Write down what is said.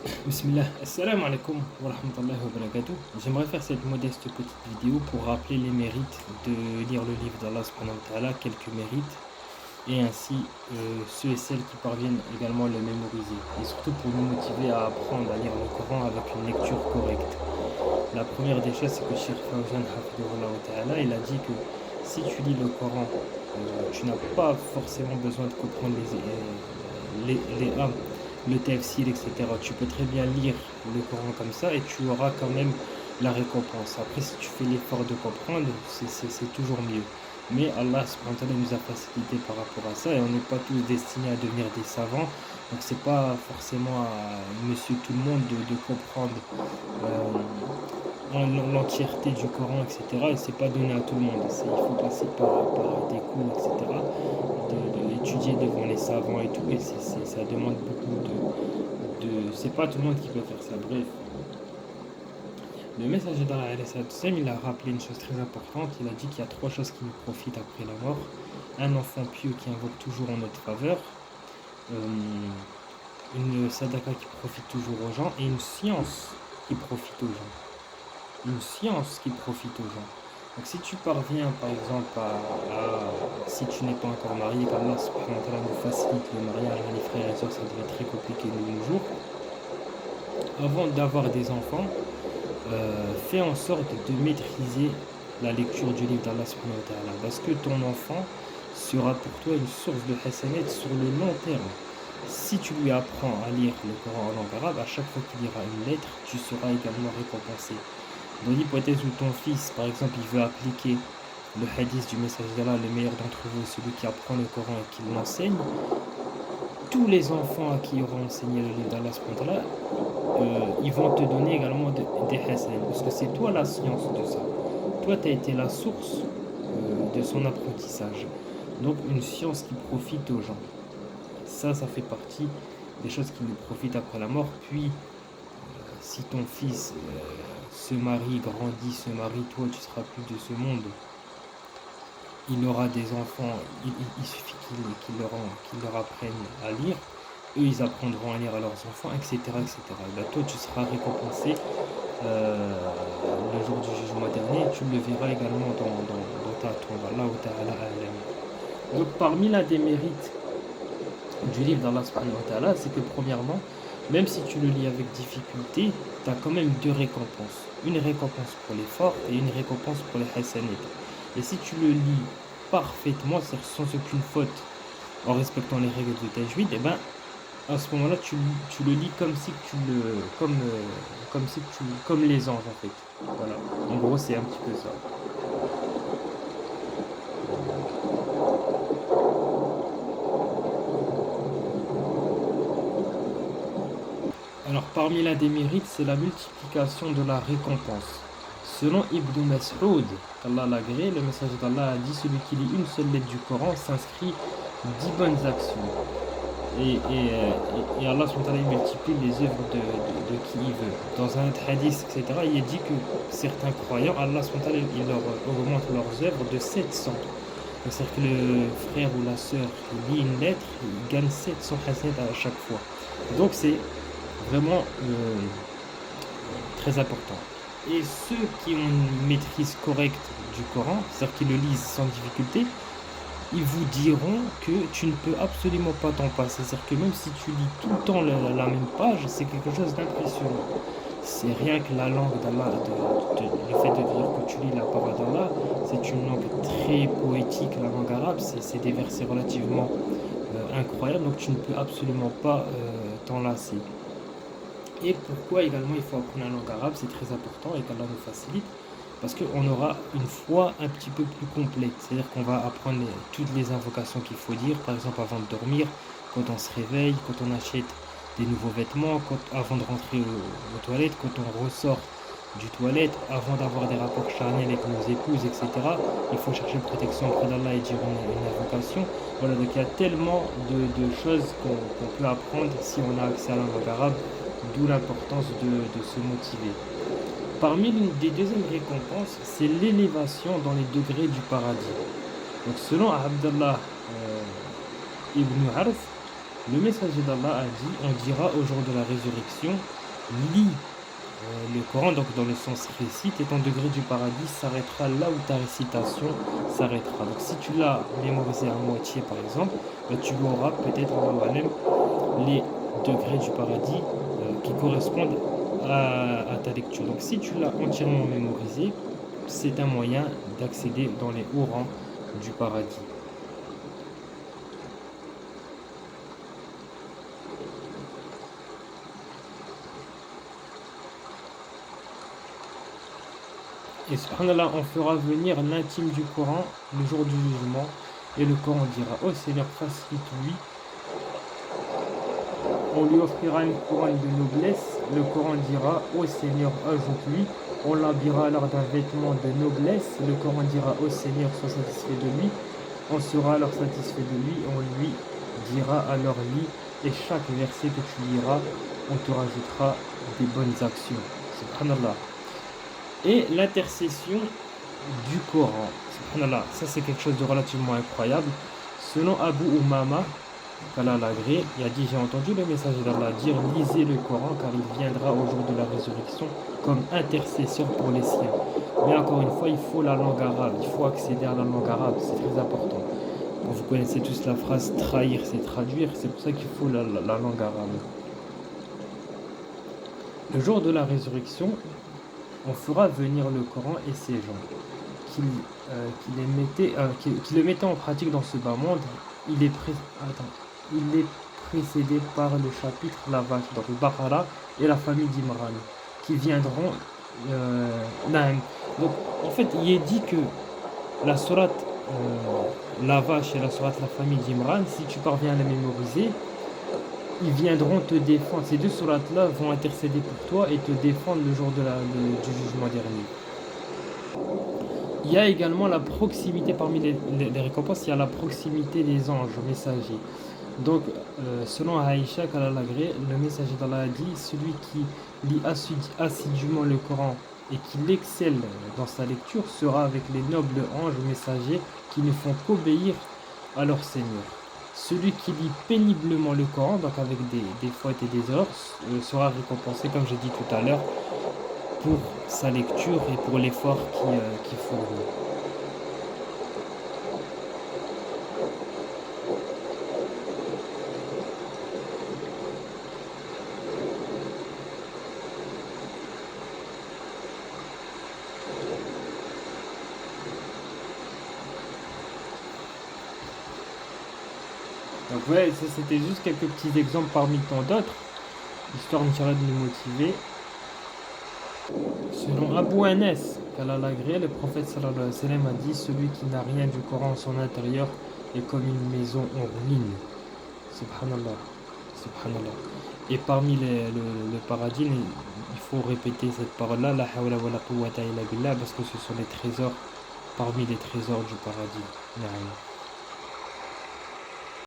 Bismillah, assalamu alaikum wa rahmatullahi wa barakatuh. J'aimerais faire cette modeste petite vidéo pour rappeler les mérites de lire le livre d'Allah subhanahu wa ta'ala, quelques mérites, et ainsi ceux et celles qui parviennent également à le mémoriser. Et surtout pour nous motiver à apprendre à lire le Coran avec une lecture correcte. La première des choses, c'est que Cheikh Fawzan Hafidhullah ta'ala, il a dit que si tu lis le Coran, tu n'as pas forcément besoin de comprendre les le tafsir, etc. Tu peux très bien lire le Coran comme ça et tu auras quand même la récompense. Après, si tu fais l'effort de comprendre, c'est toujours mieux. Mais Allah subhanahu wa ta'ala nous a facilité par rapport à ça et on n'est pas tous destinés à devenir des savants. Donc c'est pas forcément à monsieur tout le monde de comprendre l'entièreté du Coran, etc. Et c'est pas donné à tout le monde. Il faut passer par des cours, etc. Étudier devant les savants et tout. Et ça demande beaucoup c'est pas tout le monde qui peut faire ça. Bref. Le messager d'Allah, il a rappelé une chose très importante. Il a dit qu'il y a trois choses qui nous profitent après la mort. Un enfant pieux qui invoque toujours en notre faveur. Une sadaka qui profite toujours aux gens. Et une science qui profite aux gens. Une science qui profite aux gens. Donc si tu parviens par exemple si tu n'es pas encore marié, qu'Allah subhanahu wa ta'ala nous facilite le mariage, les frères et sœurs, ça devient très compliqué de nos jours. Avant d'avoir des enfants, fais en sorte de maîtriser la lecture du livre d'Allah subhanahu wa ta'ala, parce que ton enfant sera pour toi une source de hasanat sur le long terme. Si tu lui apprends à lire le Coran en langue arabe, à chaque fois qu'il lira une lettre, tu seras également récompensé. Dans l'hypothèse où ton fils, par exemple, il veut appliquer le hadith du message d'Allah, le meilleur d'entre vous, celui qui apprend le Coran et qui l'enseigne, tous les enfants à qui auront enseigné le livre d'Allah, ils vont te donner également des hasanat, parce que c'est toi la science de ça. Toi, tu as été la source de son apprentissage. Donc, une science qui profite aux gens. Ça fait partie des choses qui nous profitent après la mort. Puis, si ton fils se marie, grandit, se marie, toi tu seras plus de ce monde, il aura des enfants, il suffit qu'il leur apprenne à lire, eux ils apprendront à lire à leurs enfants, etc. etc. Et ben, toi tu seras récompensé le jour du jugement dernier, et tu le verras également dans ta tombe. Allah ta'ala alam. Donc parmi la démérite du livre d'Allah subhanahu wa ta'ala, c'est que premièrement, même si tu le lis avec difficulté, tu as quand même deux récompenses. Une récompense pour l'effort et une récompense pour les hasanat. Et si tu le lis parfaitement, c'est-à-dire sans aucune faute, en respectant les règles de tajwid, et ben à ce moment-là, tu le lis comme si tu le, comme les anges en fait. Voilà. En gros, c'est un petit peu ça. Alors parmi la démérite, c'est la multiplication de la récompense. Selon Ibn Mas'ud, qu'Allah l'agrée, le message d'Allah a dit: celui qui lit une seule lettre du Coran s'inscrit 10 bonnes actions. Et Allah multiplie les œuvres de qui il veut. Dans un autre hadith, etc., il est dit que certains croyants, Allah il leur augmente leurs œuvres de 700. C'est-à-dire que le frère ou la sœur qui lit une lettre, il gagne 700 hasanat à chaque fois. Donc c'est vraiment très important. Et ceux qui ont une maîtrise correcte du Coran, c'est-à-dire qui le lisent sans difficulté, ils vous diront que tu ne peux absolument pas t'en passer. C'est-à-dire que même si tu lis tout le temps la même page, c'est quelque chose d'impressionnant. C'est rien que la langue d'Allah, le fait de dire que tu lis la parole d'Allah, c'est une langue très poétique, la langue arabe, c'est des versets relativement incroyables, donc tu ne peux absolument pas t'en lasser. Et pourquoi également il faut apprendre la langue arabe, c'est très important et qu'Allah nous facilite, parce qu'on aura une foi un petit peu plus complète. C'est-à-dire qu'on va apprendre toutes les invocations qu'il faut dire, par exemple avant de dormir, quand on se réveille, quand on achète des nouveaux vêtements, avant de rentrer aux toilettes, quand on ressort du toilette, avant d'avoir des rapports charnels avec nos épouses, etc. Il faut chercher protection auprès d'Allah et dire une invocation. Voilà, donc il y a tellement de choses qu'on peut apprendre si on a accès à la langue arabe, d'où l'importance de se motiver. Parmi l'une des deuxièmes récompenses, c'est l'élévation dans les degrés du paradis. Donc selon Abdallah ibn Harf, Le messager d'Allah a dit, on dira au jour de la résurrection, lis le Coran, donc dans le sens récite, et ton degré du paradis s'arrêtera là où ta récitation s'arrêtera. Donc si tu l'as mémorisé à moitié par exemple, tu auras peut-être les degrés du paradis qui correspondent à ta lecture. Donc si tu l'as entièrement mémorisé, c'est un moyen d'accéder dans les hauts rangs du paradis. Et subhanallah, on fera venir l'intime du Coran le jour du jugement, et le Coran dira, ô Seigneur, facilite-lui. On lui offrira une couronne de noblesse. Le Coran dira, ô Seigneur, ajoute-lui. On l'habillera alors d'un vêtement de noblesse. Le Coran dira, ô Seigneur, sois satisfait de lui. On sera alors satisfait de lui. On lui dira, alors lis. Et chaque verset que tu liras, on te rajoutera des bonnes actions. Subhanallah. Et l'intercession du Coran. Subhanallah, ça c'est quelque chose de relativement incroyable. Selon Abu Umama, qu'Allah l'agrée, il a dit, j'ai entendu le messager d'Allah dire, lisez le Coran car il viendra au jour de la résurrection comme intercesseur pour les siens. Mais encore une fois, il faut la langue arabe, il faut accéder à la langue arabe, c'est très important. Bon, vous connaissez tous la phrase trahir, c'est traduire, c'est pour ça qu'il faut la langue arabe. Le jour de la résurrection, on fera venir le Coran et ces gens qui le mettaient en pratique dans ce bas monde. Il est précédé par le chapitre La Vache, donc le Baqara et la famille d'Imran, qui viendront. Donc, en fait, il est dit que la sourate La Vache et la sourate La famille d'Imran, si tu parviens à la mémoriser, ils viendront te défendre. Ces deux sourates-là vont intercéder pour toi et te défendre le jour du jugement dernier. Il y a également la proximité parmi les récompenses, il y a la proximité des anges messagers. Donc, selon Aïcha, qu'Allah l'agrée, le messager d'Allah a dit, celui qui lit assidûment le Coran et qui excelle dans sa lecture sera avec les nobles anges messagers qui ne font qu'obéir à leur Seigneur. Celui qui lit péniblement le Coran, donc avec des fautes et des erreurs, sera récompensé, comme j'ai dit tout à l'heure, pour sa lecture et pour l'effort qu'il fournit. Donc ouais, ça c'était juste quelques petits exemples parmi tant d'autres, histoire de nous motiver. Selon Abu Anas, qu'Allah l'agrée, le prophète sallallahu alayhi wa sallam a dit, celui qui n'a rien du Coran en son intérieur est comme une maison en ruine. Subhanallah. Subhanallah. Et parmi le paradis, il faut répéter cette parole-là, la hawla wa la quwwata illa billah, parce que ce sont les trésors parmi les trésors du paradis.